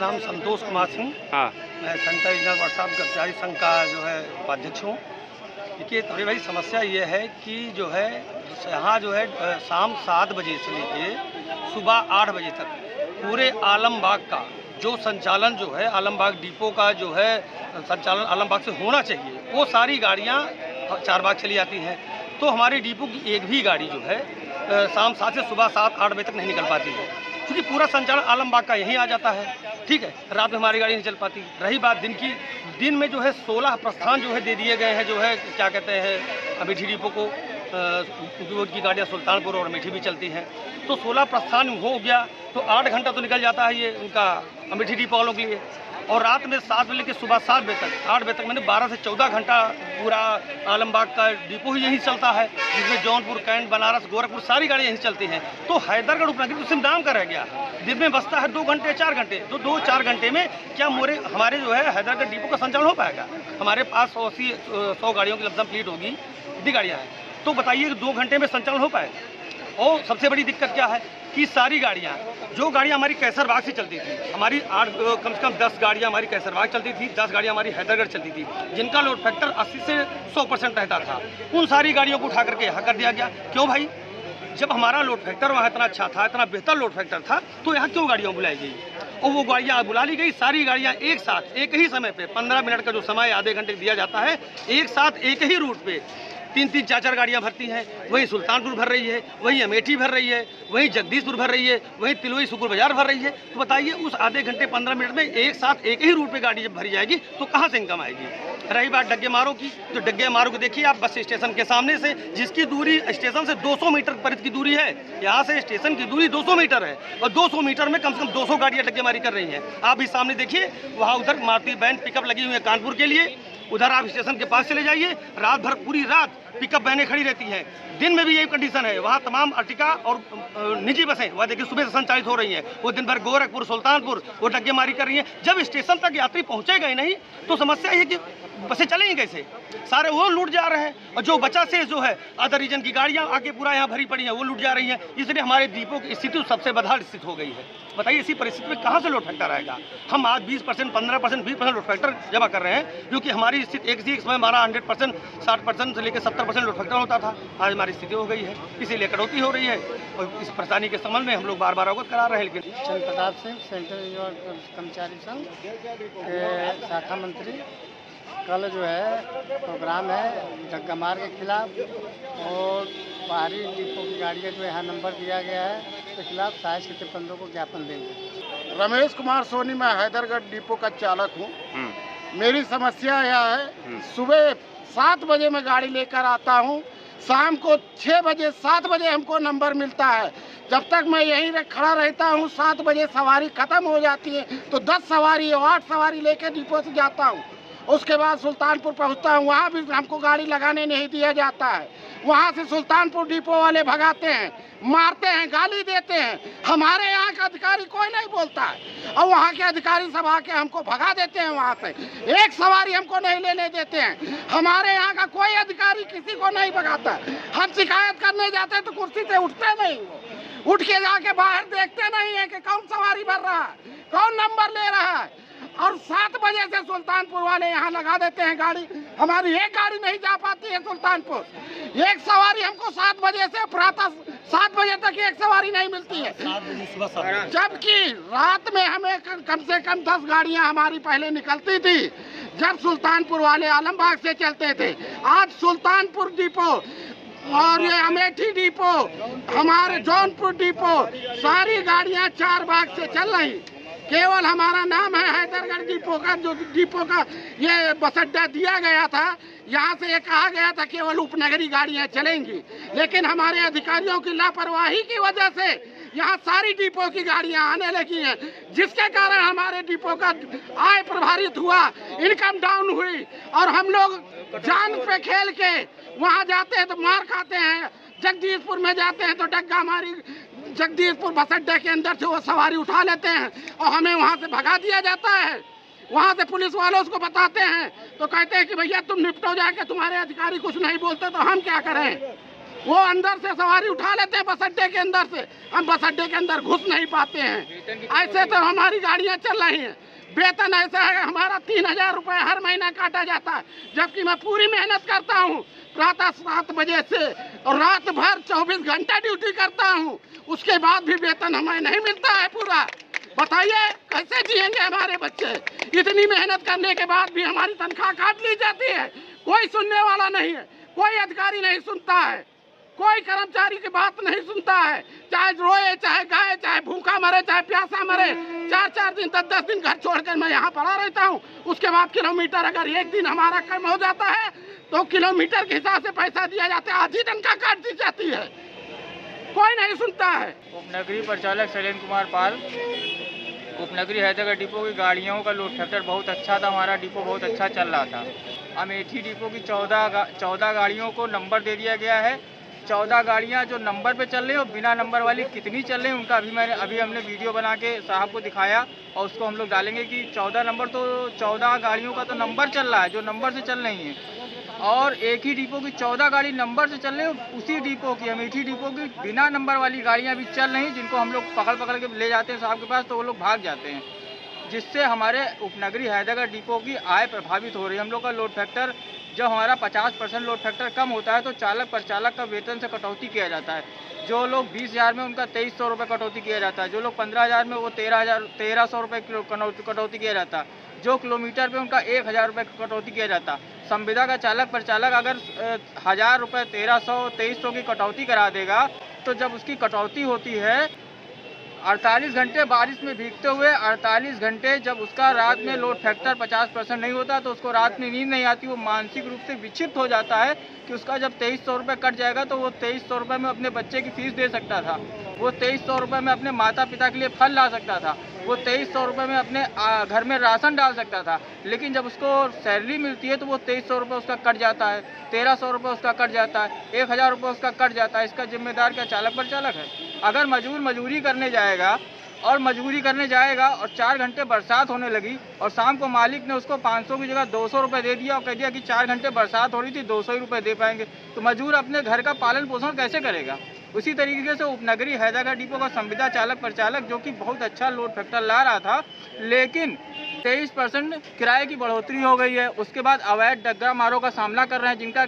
नाम संतोष कुमार सिंह। हाँ। मैं सेंट्रल रीजनल वर्कशॉप कर्मचारी संघ का जो है उपाध्यक्ष हूँ। देखिए तो भाई समस्या ये है कि जो है यहाँ जो है शाम 7 बजे से लेके सुबह 8 बजे तक पूरे आलमबाग का जो संचालन जो है आलमबाग डिपो का जो है संचालन आलमबाग से होना चाहिए, वो सारी गाड़ियाँ चारबाग चली जाती हैं। तो हमारे डिपो की एक भी गाड़ी जो है शाम 7 से सुबह 7-8 बजे तक नहीं निकल पाती है, क्योंकि पूरा संचालन आलमबाग का यहीं आ जाता है। ठीक है, रात में हमारी गाड़ी नहीं चल पाती। रही बात दिन की, दिन में जो है 16 प्रस्थान जो है दे दिए गए हैं, जो है क्या कहते हैं अमेठी डिपो को, की गाड़ियाँ सुल्तानपुर और अमेठी भी चलती हैं। तो 16 प्रस्थान हो गया तो 8 घंटा तो निकल जाता है ये उनका अमेठी डिपो वालों के लिए। और रात में 7 बजे के सुबह 7 बजे तक 8 बजे तक मैंने 12 से 14 घंटा पूरा आलमबाग का डिपो ही यहीं चलता है, जिसमें जौनपुर, कैंट, बनारस, गोरखपुर सारी गाड़ियाँ यहीं चलती हैं। तो हैदरगढ़ उपनगरी तो सिर्फ नाम का रह गया। दिन में बसता है 2 घंटे 4 घंटे, तो 2-4 घंटे में क्या हमारे जो है हैदरगढ़ डिपो का संचालन हो पाएगा? हमारे पास 100 गाड़ियों की लमसम फ्लीट होगी, इतनी गाड़ियाँ हैं, तो बताइए कि 2 घंटे में संचालन हो पाएगा? और सबसे बड़ी दिक्कत क्या है कि सारी गाड़ियाँ, जो गाड़ियाँ हमारी कैसरबाग से चलती थी, हमारी कम से कम 10 गाड़ियाँ हमारी कैसरबाग चलती थी, 10 गाड़ियाँ हमारी हैदरगढ़ चलती थी, जिनका लोड फैक्टर 80 से 100% रहता था। उन सारी गाड़ियों को उठा करके यहाँ कर दिया गया। क्यों भाई? जब हमारा लोड फैक्टर वहाँ इतना अच्छा था, इतना बेहतर लोड फैक्टर था, तो यहाँ क्यों गाड़ियाँ बुलाई गई? और वो गाड़ियाँ बुला ली गई, सारी गाड़ियाँ एक साथ एक ही समय पे 15 मिनट का जो समय आधे घंटे दिया जाता है, एक साथ एक ही रूट पे 3-3, 4-4 गाड़ियाँ भरती हैं। वहीं सुल्तानपुर भर रही है, वहीं अमेठी भर रही है, वहीं जगदीशपुर भर रही है, वहीं तिलोई शुक्र बाजार भर रही है। तो बताइए उस आधे घंटे 15 मिनट में एक साथ एक ही रूट पे गाड़ी जब भरी जाएगी तो कहाँ से इनकम आएगी? रही बात डग्गे मारों की, तो डग्गे मारों को देखिए आप बस स्टेशन के सामने से, जिसकी दूरी स्टेशन से 200 मीटर परित की दूरी है, यहाँ से स्टेशन की दूरी 200 मीटर है, और 200 मीटर में कम से कम 200 गाड़ियाँ डग्गे मारी कर रही हैं। आप भी सामने देखिए, वहाँ उधर मारुति वैन पिकअप लगी हुई है कानपुर के लिए, उधर आप स्टेशन के पास चले जाइए, रात भर पूरी रात पिकअप वैनें खड़ी रहती हैं। दिन में भी यही कंडीशन है, वहाँ तमाम अर्टिका और निजी बसें वहाँ देखिए सुबह से संचालित हो रही हैं, वो दिन भर गोरखपुर, सुल्तानपुर वो डग्गेमारी कर रही हैं। जब स्टेशन तक यात्री पहुँचेगा ही नहीं तो समस्या है कि बसें चलेंगी कैसे? सारे वो लूट जा रहे हैं, और जो बचा से जो है अदर रीजन की गाड़ियाँ आके पूरा यहाँ भरी पड़ी हैं, वो लूट जा रही हैं। इसलिए हमारे डिपो की स्थिति सबसे बदहाल स्थिति हो गई है। बताइए इसी परिस्थिति में कहाँ से लोड फैक्टर आएगा? हम आज 20%, 15%, 20% लोड फैक्टर जमा कर रहे हैं, क्योंकि हमारी स्थिति एक समय हमारा 100%, 60% से लेकर 70% लोड फैक्टर होता था। आज हमारी स्थिति हो गई है, इसीलिए कटौती हो रही है, और इस परेशानी के संबंध में हम लोग बार बार अवगत करा रहे हैं। लेकिन चंद प्रताप सिंह, सेंट्रल कर्मचारी संघ के शाखा मंत्री। कल जो है प्रोग्राम है डग्गा मार के खिलाफ, और बाहरी डिपो की गाड़ियाँ जो यहाँ नंबर दिया गया है उसके खिलाफ साइज के तिरपंदों को ज्ञापन देंगे। रमेश कुमार सोनी, मैं हैदरगढ़ डिपो का चालक हूँ। मेरी समस्या यह है, सुबह 7 बजे मैं गाड़ी लेकर आता हूँ, शाम को 6 बजे 7 बजे हमको नंबर मिलता है। जब तक मैं यहीं खड़ा रहता हूँ 7 बजे सवारी ख़त्म हो जाती है, तो 10 सवारी और 8 सवारी लेकर डिपो से जाता हूँ। उसके बाद सुल्तानपुर पहुँचता हूँ, वहाँ भी हमको गाड़ी लगाने नहीं दिया जाता है। वहाँ से सुल्तानपुर डिपो वाले भगाते हैं, मारते हैं, गाली देते हैं। हमारे यहाँ का अधिकारी कोई नहीं बोलता है, और वहाँ के अधिकारी सब आके हमको भगा देते हैं। वहाँ से एक सवारी हमको नहीं लेने देते हैं। हमारे यहाँ का कोई अधिकारी किसी को नहीं भगाता। हम शिकायत करने जाते हैं तो कुर्सी से उठते नहीं, उठ के जाके बाहर देखते नहीं है कि कौन सवारी भर रहा है, कौन नंबर ले रहा है। और 7 बजे से सुल्तानपुर वाले यहाँ लगा देते हैं गाड़ी, हमारी एक गाड़ी नहीं जा पाती है सुल्तानपुर। एक सवारी हमको 7 बजे से प्रातः 7 बजे तक एक सवारी नहीं मिलती है, जबकि रात में हमें कम से कम 10 गाड़ियाँ हमारी पहले निकलती थी, जब सुल्तानपुर वाले आलमबाग से चलते थे। आज सुल्तानपुर डिपो और ये अमेठी डिपो, हमारे जौनपुर डिपो, सारी गाड़ियाँ चारबाग से चल रही। केवल हमारा नाम है हैदरगढ़ डिपो का, जो डिपो का ये बस अड्डा दिया गया था, यहाँ से ये कहा गया था केवल उपनगरी गाड़ियाँ चलेंगी, लेकिन हमारे अधिकारियों की लापरवाही की वजह से यहाँ सारी डिपो की गाड़ियाँ आने लगी हैं, जिसके कारण हमारे डिपो का आय प्रभावित हुआ, इनकम डाउन हुई, और हम लोग जान पे खेल के वहाँ जाते हैं तो मार खाते हैं। जगदीशपुर में जाते हैं तो डग्गा मारी, जगदीशपुर बस अड्डे के अंदर से वो सवारी उठा लेते हैं और हमें वहाँ से भगा दिया जाता है। वहाँ से पुलिस वाले उसको बताते हैं तो कहते हैं कि भैया तुम निपटो जाके, तुम्हारे अधिकारी कुछ नहीं बोलते तो हम क्या करें। वो अंदर से सवारी उठा लेते हैं बस अड्डे के अंदर से, हम बस अड्डे के अंदर घुस नहीं पाते हैं। ऐसे तो हमारी गाड़ियां चल रही हैं। वेतन ऐसा है हमारा 3000 रुपये हर महीना काटा जाता है, जबकि मैं पूरी मेहनत करता हूँ प्रातः 7 बजे से और रात भर 24 घंटा ड्यूटी करता हूँ, उसके बाद भी वेतन हमें नहीं मिलता है पूरा। बताइए कैसे जिएंगे हमारे बच्चे? इतनी मेहनत करने के बाद भी हमारी तनख्वाह काट ली जाती है। कोई सुनने वाला नहीं है, कोई अधिकारी नहीं सुनता है, कोई कर्मचारी की बात नहीं सुनता है। चाहे रोए, चाहे गाए, चाहे भूखा मरे, चाहे प्यासा मरे, 4-4 दिन 10-10 दिन घर छोड़कर मैं यहाँ पड़ा रहता हूँ। उसके बाद किलोमीटर अगर एक दिन हमारा कम हो जाता है तो किलोमीटर के हिसाब से पैसा दिया जाता है, आधी तनख्वाह काट दी जाती है, कोई नहीं सुनता है। उपनगरीय परिचालक शैलेंद्र कुमार पाल। उपनगरीय हैदरगढ़ डिपो की गाड़ियों का लोड फैक्टर बहुत अच्छा था, हमारा डिपो बहुत अच्छा चल रहा था। अमेठी डिपो की 14 गाड़ियों को नंबर दे दिया गया है। 14 गाड़ियां जो नंबर पे चल रही हैं और बिना नंबर वाली कितनी चल रही हैं उनका अभी हमने वीडियो बना के साहब को दिखाया और उसको हम लोग डालेंगे कि 14 नंबर तो 14 गाड़ियों का तो नंबर चल रहा है जो नंबर से चल रही हैं, और एक ही डिपो की 14 गाड़ी नंबर से चल रही है। उसी डिपो की अमेठी डिपो की बिना नंबर वाली गाड़ियाँ भी चल रही हैं, जिनको हम लोग पकड़ के ले जाते हैं साहब के पास तो वो लोग भाग जाते हैं, जिससे हमारे उपनगरीय हैदरगढ़ डिपो की आय प्रभावित हो रही है। हम लोग का लोड फैक्टर जब हमारा 50% लोड फैक्टर कम होता है तो चालक परिचालक का वेतन से कटौती किया जाता है। जो लोग 20,000 में उनका 2300 रुपये कटौती किया जाता है, जो लोग 15,000 में वो 1300 रुपये कटौती किया जाता है, जो किलोमीटर पे उनका 1000 रुपये कटौती किया जाता। संविदा का चालक परिचालक अगर 1000 रुपये 2300 की कटौती करा देगा तो जब उसकी कटौती होती है 48 घंटे बारिश में भीगते हुए 48 घंटे जब उसका रात में लोड फैक्टर 50% नहीं होता तो उसको रात में नींद नहीं आती, वो मानसिक रूप से विक्षिप्त हो जाता है कि उसका जब 2300 रुपये कट जाएगा तो वो 2300 रुपये में अपने बच्चे की फीस दे सकता था, वो 2300 रुपये में अपने माता पिता के लिए फल ला सकता था, वो 2300 रुपये में अपने घर में राशन डाल सकता था। लेकिन जब उसको सैलरी मिलती है तो वो 2300 रुपये उसका कट जाता है, 1300 रुपये उसका कट जाता है, 1000 रुपये उसका कट जाता है। इसका जिम्मेदार क्या चालक परिचालक है? अगर मजदूर मजदूरी करने जाएगा और 4 घंटे बरसात होने लगी और शाम को मालिक ने उसको 500 की जगह 200 रुपये दे दिया और कह दिया कि 4 घंटे बरसात हो रही थी 200 ही रुपये दे पाएंगे, तो मजदूर अपने घर का पालन पोषण कैसे करेगा? उसी तरीके से उपनगरीय हैदरगढ़ डिपो का संविदा चालक परिचालक जो कि बहुत अच्छा लोड फैक्टर ला रहा था, लेकिन 23% किराए की बढ़ोतरी हो गई है। उसके बाद अवैध डग्गा मारों का सामना कर रहे हैं जिनका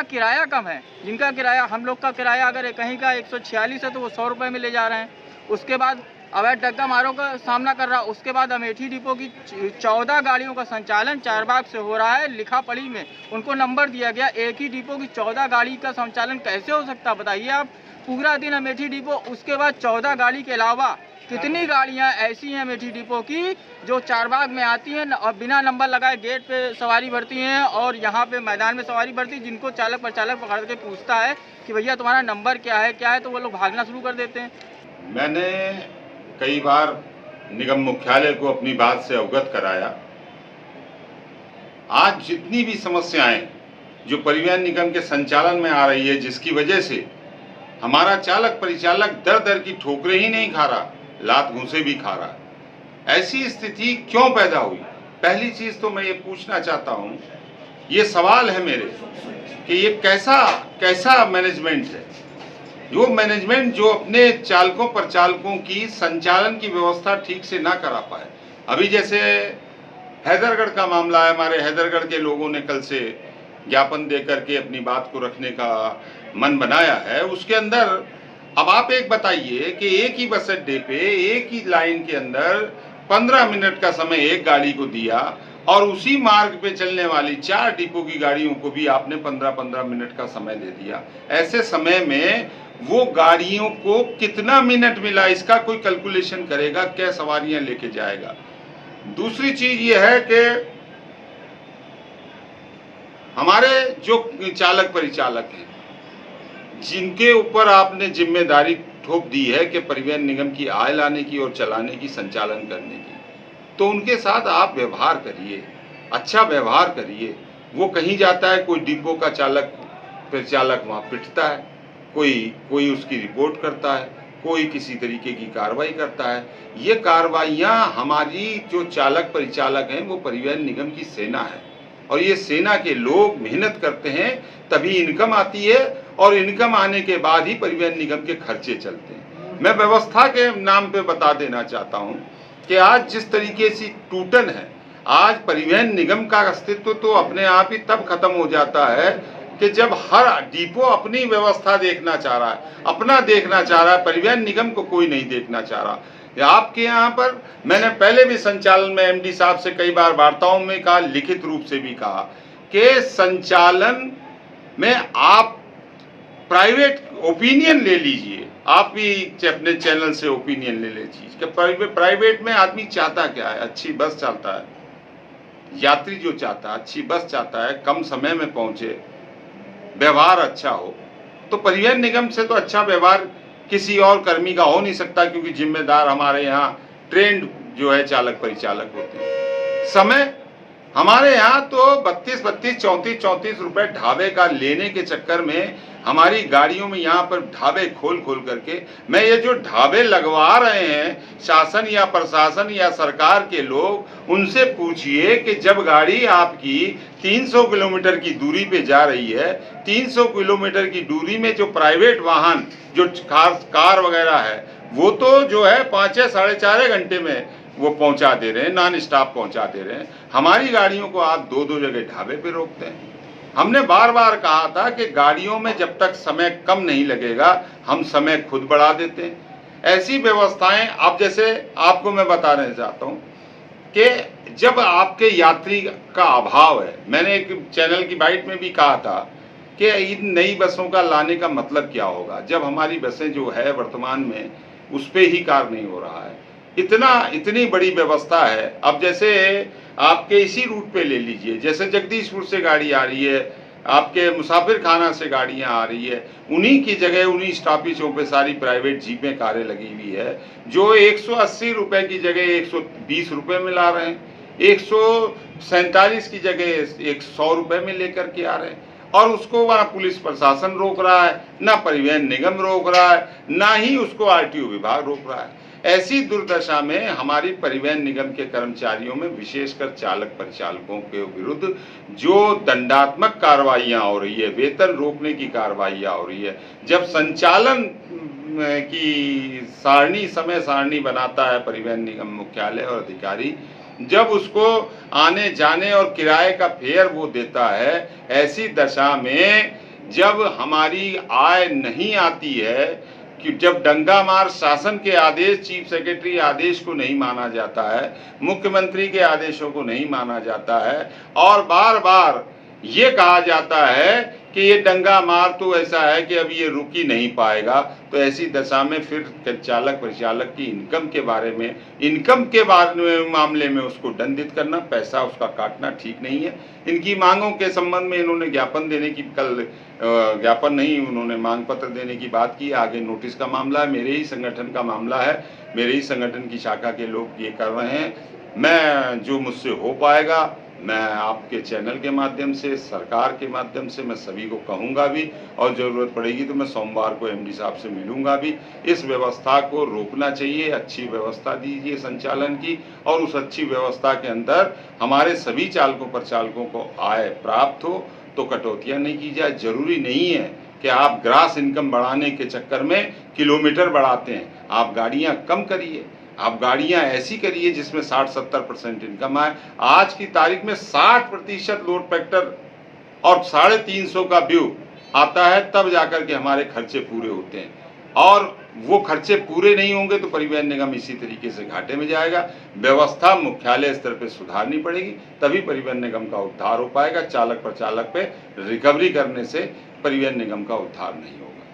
किराया कम है, जिनका किराया हम लोग का किराया अगर कहीं का 146 है तो वो 100 रुपये में ले जा रहे हैं। उसके बाद अवैध डग्गा मारों का सामना कर रहा है। उसके बाद अमेठी डिपो की 14 गाड़ियों का संचालन चारबाग से हो रहा है, लिखा पढ़ी में उनको नंबर दिया गया। एक ही डिपो की 14 गाड़ी का संचालन कैसे हो सकता है बताइए आप? पूरा दिन अमेठी डिपो, उसके बाद 14 गाड़ी के अलावा कितनी गाड़ियां ऐसी हैं अमेठी डिपो की जो चारबाग में आती हैं और बिना नंबर लगाए गेट पे सवारी भरती हैं और यहाँ पे मैदान में सवारी भरती है, जिनको चालक परिचालक पकड़ के पूछता है कि भैया तुम्हारा नंबर क्या है तो वो लोग भागना शुरू कर देते हैं। मैंने कई बार निगम मुख्यालय को अपनी बात से अवगत कराया। आज जितनी भी समस्याएं जो परिवहन निगम के संचालन में आ रही है, जिसकी वजह से हमारा चालक परिचालक दर दर की ठोकरें ही नहीं खा रहा, लात घूंसे भी खा रहा, ऐसी स्थिति क्यों पैदा हुई? पहली चीज तो मैं ये पूछना चाहता हूँ, ये सवाल है मेरे कि ये कैसा मैनेजमेंट है, जो मैनेजमेंट जो अपने चालकों परिचालकों की संचालन की व्यवस्था ठीक से ना करा पाए। अभी जैसे हैदरगढ़ का मामला है, हमारे हैदरगढ़ के लोगों ने कल से ज्ञापन दे करके अपनी बात को रखने का मन बनाया है। उसके अंदर अब आप एक बताइए कि एक ही बस अड्डे पे एक ही लाइन के अंदर 15 मिनट का समय एक गाड़ी को दिया और उसी मार्ग पे चलने वाली 4 डिपो की गाड़ियों को भी आपने 15-15 मिनट का समय दे दिया। ऐसे समय में वो गाड़ियों को कितना मिनट मिला, इसका कोई कैलकुलेशन करेगा? क्या सवारियां लेके जाएगा? दूसरी चीज ये है कि हमारे जो चालक परिचालक हैं, जिनके ऊपर आपने जिम्मेदारी थोप दी है कि परिवहन निगम की आय लाने की और चलाने की, संचालन करने की, तो उनके साथ आप व्यवहार करिए, अच्छा व्यवहार करिए। वो कहीं जाता है, कोई डिपो का चालक परिचालक वहाँ पिटता है, कोई उसकी रिपोर्ट करता है, कोई किसी तरीके की कार्रवाई करता है। ये कार्रवाइयाँ हमारी जो चालक परिचालक हैं वो परिवहन निगम की सेना है और ये सेना के लोग मेहनत करते हैं तभी इनकम आती है और इनकम आने के बाद ही परिवहन निगम के खर्चे चलते हैं। मैं व्यवस्था के नाम पे बता देना चाहता हूं कि आज जिस तरीके से टूटन है, आज परिवहन निगम का अस्तित्व तो अपने आप ही तब खत्म हो जाता है कि जब हर डिपो अपनी व्यवस्था देखना चाह रहा है, अपना देखना चाह रहा है, परिवहन निगम को कोई नहीं देखना चाह रहा। आपके यहाँ पर मैंने पहले भी संचालन में एमडी साहब से कई बार वार्ताओं में कहा, लिखित रूप से भी कहा कि संचालन में आप प्राइवेट ओपिनियन ले लीजिए, आप भी अपने चैनल से ओपिनियन ले लीजिए कि प्राइवेट में आदमी चाहता क्या है। अच्छी बस चाहता है, यात्री जो चाहता है अच्छी बस चाहता है, कम समय में पहुंचे, व्यवहार अच्छा हो। तो परिवहन निगम से तो अच्छा व्यवहार किसी और कर्मी का हो नहीं सकता, क्योंकि जिम्मेदार हमारे यहाँ ट्रेंड जो है चालक परिचालक होते हैं। समय हमारे यहाँ तो 32-34 रुपए ढाबे का लेने के चक्कर में हमारी गाड़ियों में यहाँ पर ढाबे खोल करके, मैं ये जो ढाबे लगवा रहे हैं शासन या प्रशासन या सरकार के लोग, उनसे पूछिए कि जब गाड़ी आपकी 300 किलोमीटर की दूरी पे जा रही है, 300 किलोमीटर की दूरी में जो प्राइवेट वाहन जो कार वगैरह है वो तो जो है 5-4 घंटे में वो पहुंचा दे रहे हैं, नॉन स्टॉप पहुंचा दे रहे हैं। हमारी गाड़ियों को आप 2 जगह ढाबे पे रोकते हैं। हमने बार बार कहा था कि गाड़ियों में जब तक समय कम नहीं लगेगा हम समय खुद बढ़ा देते हैं। ऐसी व्यवस्थाएं, अब जैसे आपको मैं बताना चाहता हूं कि जब आपके यात्री का अभाव है, मैंने एक चैनल की बाइट में भी कहा था कि इन नई बसों का लाने का मतलब क्या होगा, जब हमारी बसें जो है वर्तमान में उस पर ही कार्य नहीं हो रहा है। इतनी बड़ी व्यवस्था है। अब जैसे आपके इसी रूट पे ले लीजिए, जैसे जगदीशपुर से गाड़ी आ रही है, आपके मुसाफिर खाना से गाड़ियां आ रही है, उन्हीं की जगह उन्हीं स्टॉपेजों पे सारी प्राइवेट जीपें कारें लगी हुई है, जो 180 रुपए की जगह 120 रुपए में ला रहे हैं, 147 की जगह 100 रुपए में लेकर के आ रहे हैं, और उसको वहाँ पुलिस प्रशासन रोक रहा है, ना परिवहन निगम रोक रहा है, ना ही उसको आरटीओ विभाग रोक रहा है। ऐसी दुर्दशा में हमारी परिवहन निगम के कर्मचारियों में, विशेषकर चालक परिचालकों के विरुद्ध जो दंडात्मक कार्रवाइयां हो रही है, वेतन रोकने की कार्रवाइयां हो रही है, जब संचालन की समय सारणी बनाता है परिवहन निगम मुख्यालय और अधिकारी, जब उसको आने जाने और किराए का फेयर वो देता है, ऐसी दशा में जब हमारी आय नहीं आती है, कि जब डंगा मार शासन के आदेश, चीफ सेक्रेटरी आदेश को नहीं माना जाता है, मुख्यमंत्री के आदेशों को नहीं माना जाता है, और बार बार ये कहा जाता है कि ये डंगा मार तो ऐसा है कि अब ये रुक ही नहीं पाएगा, तो ऐसी दशा में फिर चालक परिचालक की इनकम के मामले में उसको दंडित करना, पैसा उसका काटना ठीक नहीं है। इनकी मांगों के संबंध में इन्होंने ज्ञापन देने की, कल ज्ञापन नहीं, उन्होंने मांग पत्र देने की बात की। आगे नोटिस का मामला है, मेरे ही संगठन का मामला है, मेरे ही संगठन की शाखा के लोग ये कर रहे हैं। मैं जो मुझसे हो पाएगा मैं आपके चैनल के माध्यम से, सरकार के माध्यम से मैं सभी को कहूँगा भी, और ज़रूरत पड़ेगी तो मैं सोमवार को एमडी साहब से मिलूँगा भी। इस व्यवस्था को रोकना चाहिए, अच्छी व्यवस्था दीजिए संचालन की, और उस अच्छी व्यवस्था के अंदर हमारे सभी चालकों परिचालकों को आय प्राप्त हो, तो कटौतियाँ नहीं की जाए। जरूरी नहीं है कि आप ग्रास इनकम बढ़ाने के चक्कर में किलोमीटर बढ़ाते हैं, आप गाड़ियाँ कम करिए, आप गाड़ियां ऐसी करिए जिसमें 60-70% इनकम आए। आज की तारीख में 60% लोड फैक्टर और 350 का व्यू आता है, तब जाकर के हमारे खर्चे पूरे होते हैं, और वो खर्चे पूरे नहीं होंगे तो परिवहन निगम इसी तरीके से घाटे में जाएगा। व्यवस्था मुख्यालय स्तर पे सुधारनी पड़ेगी, तभी परिवहन निगम का उद्धार हो पाएगा। चालक प्रचालक पे रिकवरी करने से परिवहन निगम का उद्धार नहीं होगा।